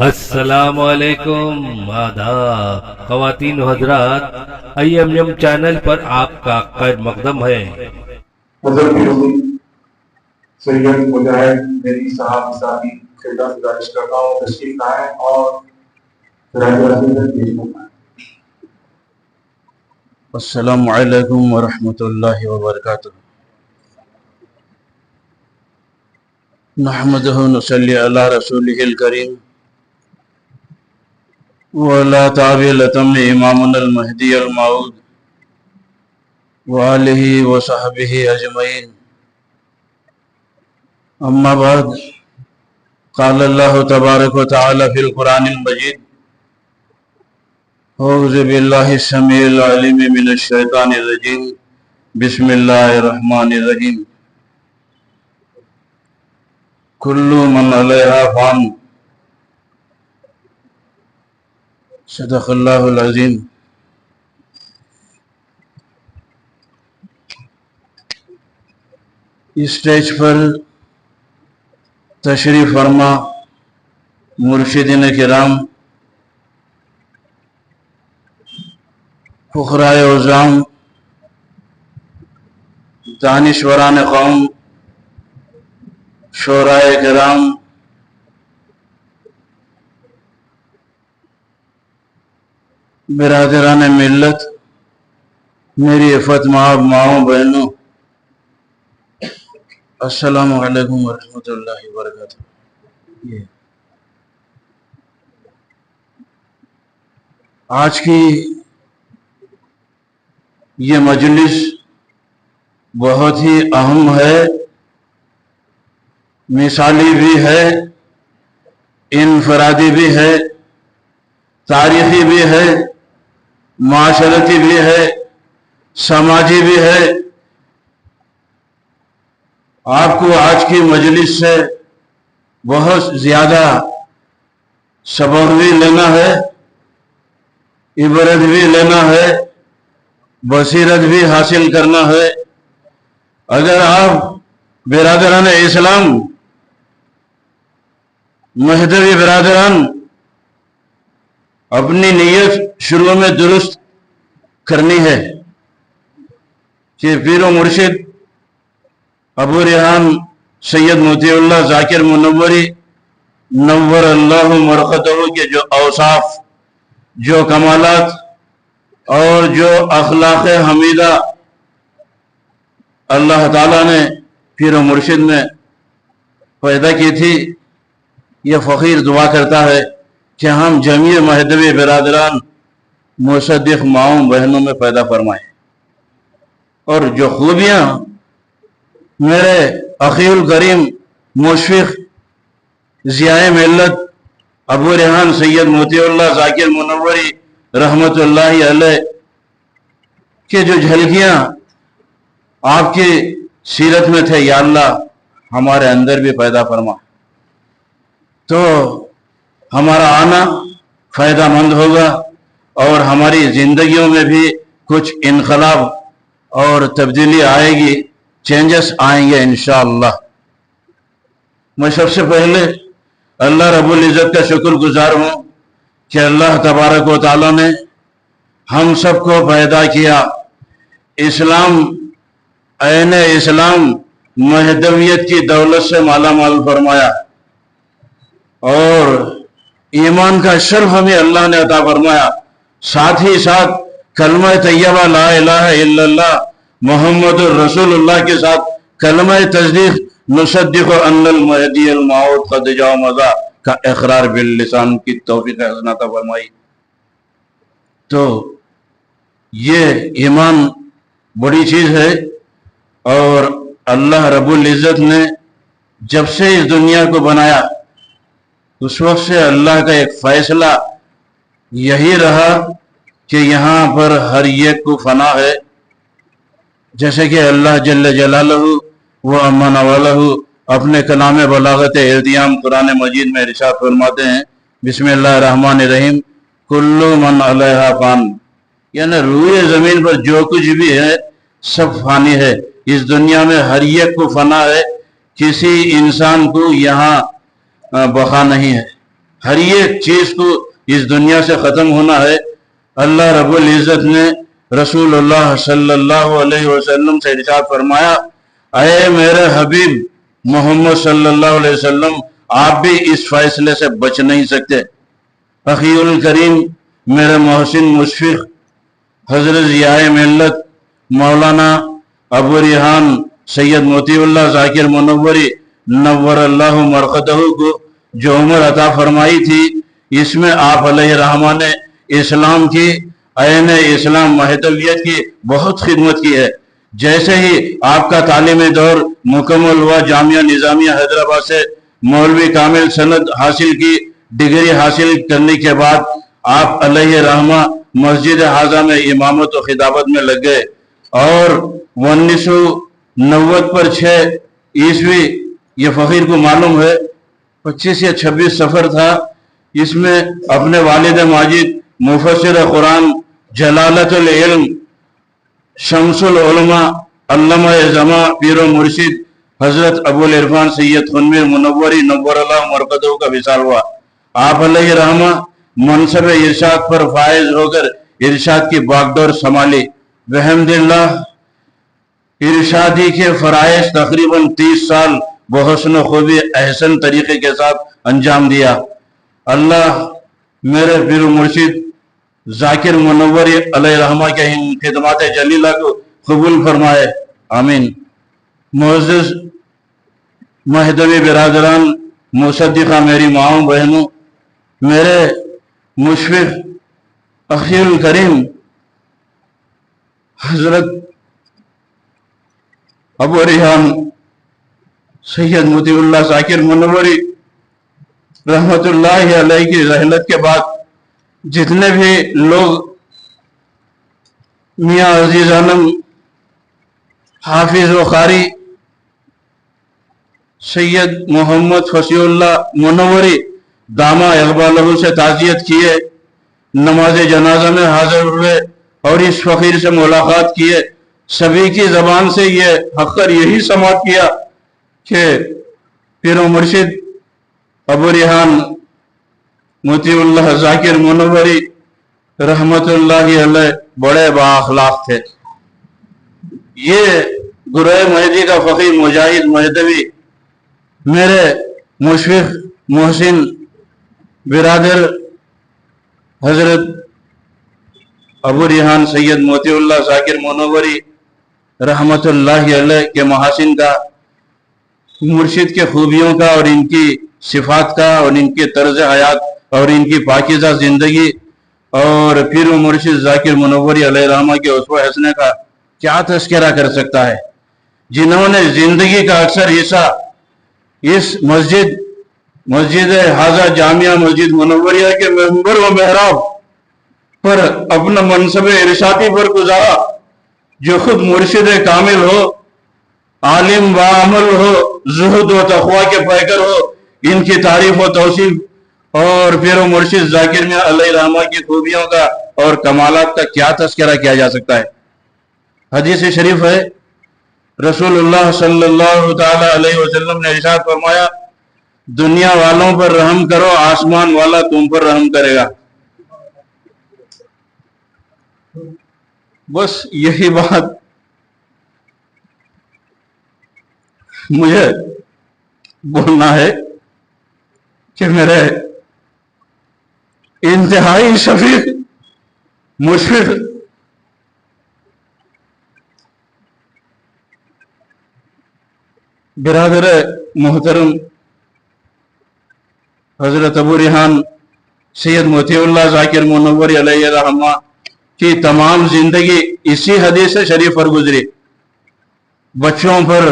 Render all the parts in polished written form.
السلام علیکم، آداب خواتین و حضرات، IMM چینل پر آپ کا خیر مقدم ہے۔ مذہب کی حضور سید مجاہد میری صاحب ساتھی خدمت گزارش کرتا ہوں، تشریف لائیں اور پیش کرنا ہے۔ السلام علیکم ورحمۃ اللہ وبرکاتہ۔ نحمدہ نصلی علی رسولہ الکریم وعلی تابعۃ امامنا المہدی الموعود وآلہ وصحبہ اجمعین، اما بعد، قال اللہ تبارک و تعالی فی القرآن المجید، اعوذ باللہ السمیع العلیم من الشیطان الرجیم، بسم اللہ الرحمن الرحیم، کل من علیہا فان، صدق اللہ العظیم۔ اسٹیج پر تشریف فرما مرشدین کرام، فقراء عظام، دانشوران قوم، شورائے کرام، برادران ملت، میری عفت مآب ماؤں بہنوں، السلام علیکم ورحمۃ اللہ وبرکاتہ۔ آج کی یہ مجلس بہت ہی اہم ہے، مثالی بھی ہے، انفرادی بھی ہے، تاریخی بھی ہے، معاشرتی بھی ہے، سماجی بھی ہے۔ آپ کو آج کی مجلس سے بہت زیادہ سبق بھی لینا ہے، عبرت بھی لینا ہے، بصیرت بھی حاصل کرنا ہے۔ اگر آپ برادران اسلام، مہدوی برادران، اپنی نیت شروع میں درست کرنی ہے کہ پیر و مرشد ابو ریحان سید موتی اللہ ذاکر منوری نور اللہ مرقدہ کے جو اوصاف، جو کمالات اور جو اخلاق حمیدہ اللہ تعالیٰ نے پیر و مرشد میں پیدا کی تھی، یہ فقیر دعا کرتا ہے کہ ہم جمیع مہدوی برادران مصدق ماؤں بہنوں میں پیدا فرمائیں، اور جو خوبیاں میرے اخی الکریم مشفق ضیاء ملت ابو ریحان سید موتی اللہ ذاکر منوری رحمت اللہ علیہ کے جو جھلکیاں آپ کی سیرت میں تھے، یا اللہ ہمارے اندر بھی پیدا فرما، تو ہمارا آنا فائدہ مند ہوگا اور ہماری زندگیوں میں بھی کچھ انقلاب اور تبدیلی آئے گی، چینجز آئیں گے انشاءاللہ۔ میں سب سے پہلے اللہ رب العزت کا شکر گزار ہوں کہ اللہ تبارک و تعالیٰ نے ہم سب کو پیدا کیا، اسلام، عین اسلام، مہدویت کی دولت سے مالا مال فرمایا، اور ایمان کا شرف ہمیں اللہ نے عطا فرمایا، ساتھ ہی ساتھ کلمہ طیبہ لا الہ الا اللہ محمد الرسول اللہ کے ساتھ کلمہ تصدیق نصدق ان المہدی الموعود قد جاء مضی کا اقرار باللسان کی توفیق حسنہ عطا فرمائی۔ تو یہ ایمان بڑی چیز ہے، اور اللہ رب العزت نے جب سے اس دنیا کو بنایا اس وقت سے اللہ کا ایک فیصلہ یہی رہا کہ یہاں پر ہر ایک کو فنا ہے، جیسے کہ اللہ جل جلالہ و امن والہ اپنے کلام بلاغت ارتیام قرآن مجید میں ارشاد فرماتے ہیں، بسم اللہ الرحمن الرحیم، کل من علیہا فان، یعنی روئے زمین پر جو کچھ بھی ہے سب فانی ہے، اس دنیا میں ہر ایک کو فنا ہے، کسی انسان کو یہاں بقا نہیں ہے، ہر ایک چیز کو اس دنیا سے ختم ہونا ہے۔ اللہ رب العزت نے رسول اللہ صلی اللہ علیہ وسلم سے ارشاد فرمایا، اے میرے حبیب محمد صلی اللہ علیہ وسلم، آپ بھی اس فیصلے سے بچ نہیں سکتے۔ اخی الکریم، میرے محسن مشفق حضرت ضیاء ملت مولانا ابو ریحان سید موتی اللہ ذاکر منوری نور اللہ مرقدہ کو جو عمر عطا فرمائی تھی، اس میں آپ علیہ الرحمہ نے اسلام کی، عین اسلام مہدویت کی بہت خدمت کی ہے۔ جیسے ہی آپ کا تعلیمی دور مکمل ہوا، جامعہ نظامیہ حیدرآباد سے مولوی کامل سند حاصل کی، ڈگری حاصل کرنے کے بعد آپ علیہ رحمہ مسجد حاضہ میں امامت و خطابت میں لگ گئے، اور 1990 پر 6 عیسوی، یہ فقیر کو معلوم ہے 25 یا 26 سفر تھا، اس میں اپنے والد ماجد مفسر قرآن جلالت العلم شمس العلماء علامہ زما پیر و مرشد حضرت ابو العرفان سید خنویر منوری نور اللہ مرقدہ کا وصال ہوا۔ آپ علیہ رحمہ منصب ارشاد پر فائز ہو کر ارشاد کی باغڈور سنبھالی۔ بحمداللہ ارشادی کے فرائض تقریباً 30 سال بحسن و خوبی احسن طریقے کے ساتھ انجام دیا۔ اللہ میرے پیر و مرشد ذاکر منوری علیہ رحمہ کے ان خدمات جلیلہ کو قبول فرمائے، آمین۔ معزز مہدوی برادران، مصدقہ میری ماؤں بہنوں، میرے مشفق اخی الکریم حضرت ابو ریحان سید موتی اللہ ذاکر منوری رحمت اللہ علیہ کی رحلت کے بعد جتنے بھی لوگ میاں عزیز عنم حافظ و قاری سید محمد فصیح اللہ منوری دامہ اقبالہ سے تعزیت کیے، نماز جنازہ میں حاضر ہوئے اور اس فقیر سے ملاقات کیے، سبھی کی زبان سے یہ حقر یہی سماعت کیا کہ پیر و مرشد ابو ریحان موتی اللہ ذاکر منوری رحمت اللہ علیہ بڑے با اخلاق تھے۔ یہ گروہ مہدی کا فقیر مجاہد مہدوی میرے مشفق محسن برادر حضرت ابو ریحان سید موتی اللہ ذاکر منوری رحمت اللہ علیہ کے محاسن کا، مرشد کے خوبیوں کا اور ان کی صفات کا اور ان کے طرز حیات اور ان کی پاکیزہ زندگی اور پیر و مرشد ذاکر منوری علیہ رحمہ کے اسوہ حسنہ کا کیا تذکرہ کر سکتا ہے، جنہوں نے زندگی کا اکثر حصہ اس مسجد حاضہ جامعہ مسجد منوریہ کے ممبر و محراب پر اپنا منصب ارشادی پر گزارا، جو خود مرشد کامل ہو، عالم و عمل ہو، زہد و تقوی کے پیکر ہو، ان کی تعریف و توصیف اور پیر و مرشد ذاکر میں علیہ رحمہ کی خوبیوں کا اور کمالات کا کیا تذکرہ کیا جا سکتا ہے۔ حدیث شریف ہے، رسول اللہ صلی اللہ تعالی علیہ وسلم نے ارشاد فرمایا، دنیا والوں پر رحم کرو، آسمان والا تم پر رحم کرے گا۔ بس یہی بات مجھے بولنا ہے کہ میرے انتہائی شفیق مشفق برادر محترم حضرت ابو ریحان سید موتی اللہ ذاکر منوری علیہ رحمہ کی تمام زندگی اسی حدیث شریف پر گزری۔ بچوں پر،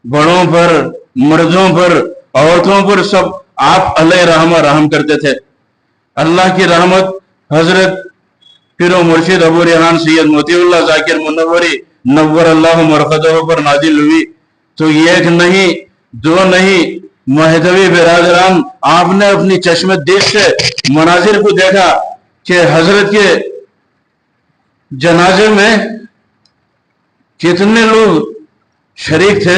بڑوں پر، مردوں پر، عورتوں پر، سب آپ علیہ رحمہ رحم کرتے تھے۔ اللہ کی رحمت حضرت پیر و مرشد ابو ریحان سید موتی اللہ ذاکر منوری نور اللہ مرقدہ پر نازل ہوئی تو ایک نہیں، دو نہیں، مہدوی برادران، آپ نے اپنی چشم دید سے مناظر کو دیکھا کہ حضرت کے جنازے میں کتنے لوگ شریک تھے،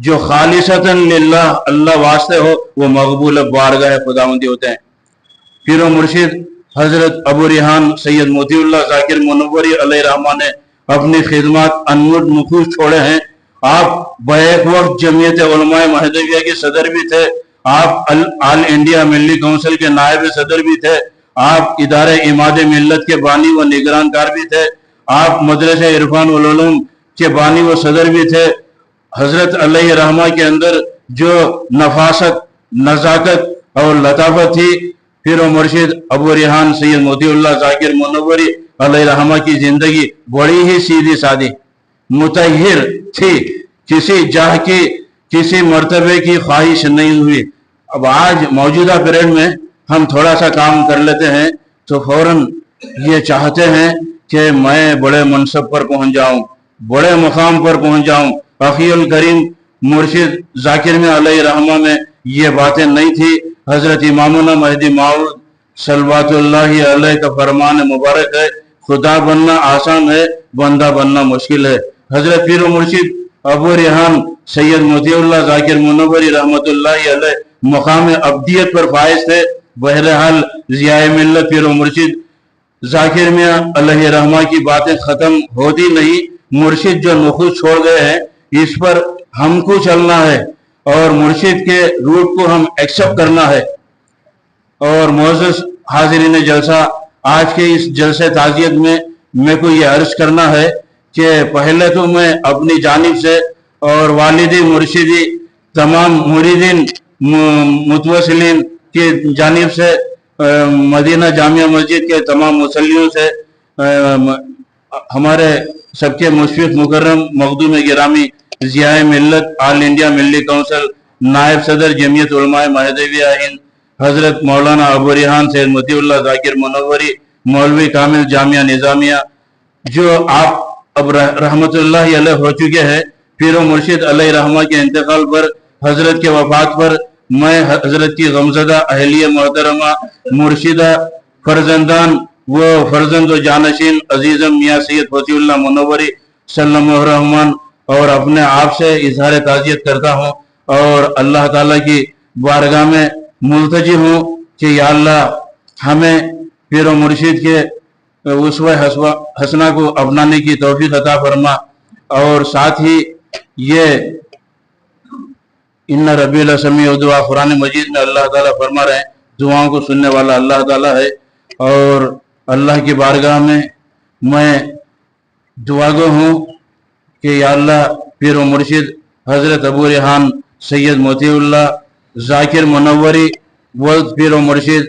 جو خالصتاً للہ اللہ واسطے ہو وہ مقبول بارگاہ خداوندی ہوتے ہیں۔ پیر و مرشد حضرت ابو ریحان سید موتی اللہ ذاکر منوری علیہ رحمہ نے اپنی خدمات انمٹ نفوذ چھوڑے ہیں۔ آپ بیک وقت جمعیت علماء مہدویہ کے صدر بھی تھے، آپ آل انڈیا ملی کونسل کے نائب صدر بھی تھے، آپ ادارے اماد ملت کے بانی و نگران کار بھی تھے، آپ مدرسہ عرفان والعلوم کے بانی و صدر بھی تھے۔ حضرت علیہ رحمہ کے اندر جو نفاست، نزاکت اور لطافت تھی، پیر و مرشد ابو ریحان سید موتی اللہ ذاکر منوری علیہ رحمہ کی زندگی بڑی ہی سیدھی سادی متحر تھی، کسی جاہ کی، کسی مرتبے کی خواہش نہیں ہوئی۔ اب آج موجودہ پیریڈ میں ہم تھوڑا سا کام کر لیتے ہیں تو فوراً یہ چاہتے ہیں کہ میں بڑے منصب پر پہنچ جاؤں، بڑے مقام پر پہنچ جاؤں۔ اخی الکریم مرشد ذاکر میں علیہ رحمہ میں یہ باتیں نہیں تھی۔ حضرت امامنا مہدی موعود صلوات اللہ علیہ کا فرمان مبارک ہے، خدا بننا آسان ہے، بندہ بننا مشکل ہے۔ حضرت پیر و مرشد ابو ریحان سید موتی اللہ ذاکر منوری رحمت اللہ علیہ مقام ابدیت پر فائز تھے۔ بہرحال ضیاء ملت پیر و مرشد ذاکر میں علیہ رحمہ کی باتیں ختم ہوتی نہیں۔ مرشد جو نخوض چھوڑ گئے ہیں اس پر ہم کو چلنا ہے اور مرشد کے روٹ کو ہم ایکسپٹ کرنا ہے۔ اور معزز حاضرین جلسہ، آج کے اس جلسے تعزیت میں میں کو یہ عرض کرنا ہے کہ پہلے تو میں اپنی جانب سے اور والدی مرشدی تمام مریدین متوسلین کی جانب سے، مدینہ جامعہ مسجد کے تمام مصلیوں سے، ہمارے سب کے مشفق مکرم مخدوم گرامی ضیاء ملت آل انڈیا ملی کونسل نائب صدر جمعیت علماء مہدویہ ہند حضرت مولانا ابو ریحان سید موتی اللہ ذاکر منوری مولوی کامل جامعہ نظامیہ، جو آپ اب رحمت اللہ علیہ ہو چکے ہیں، پیر و مرشد علیہ رحمہ کے انتقال پر، حضرت کے وفات پر میں حضرت کی غمزدہ اہلیہ محترمہ مرشدہ فرزندان وہ فرزند و جانشین عزیزم میاں سید فتح اللہ منوری صلی اللہ الرحمن اور اپنے آپ سے اظہار تعزیت کرتا ہوں اور اللہ تعالیٰ کی بارگاہ میں ملتجی ہوں کہ یا اللہ ہمیں پیر و مرشد کے اسوہ حسنہ کو اپنانے کی توفیق عطا فرما۔ اور ساتھ ہی یہ ان ربی السمیع دعا قرآن مجید میں اللہ تعالیٰ فرما رہے ہیں، دعاؤں کو سننے والا اللہ تعالیٰ ہے، اور اللہ کی بارگاہ میں میں دعا گو ہوں کہ یا اللہ پیر و مرشد حضرت ابو ریحان سید موتی اللہ ذاکر منوری ولد پیر و مرشد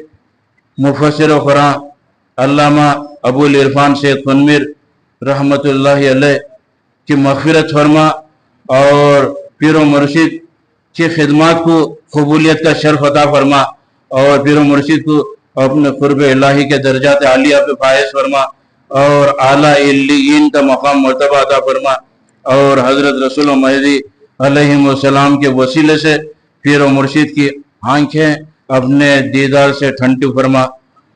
مفسر و قرآن علامہ ابو العرفان سید خنمیر رحمت اللہ علیہ کی مغفرت فرما، اور پیر و مرشد کی خدمات کو قبولیت کا شرف عطا فرما، اور پیر و مرشد کو اپنے قرب الہی کے درجات عالیہ پہ فائز فرما، اور اعلیٰ علیین کا مقام مرتبہ عطا فرما، اور حضرت رسول و مہدی علیہ السلام کے وسیلے سے پیر و مرشد کی آنکھیں اپنے دیدار سے ٹھنڈی فرما۔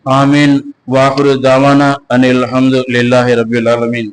آمین۔ وآخر دعوانا ان الحمد للہ رب العالمین۔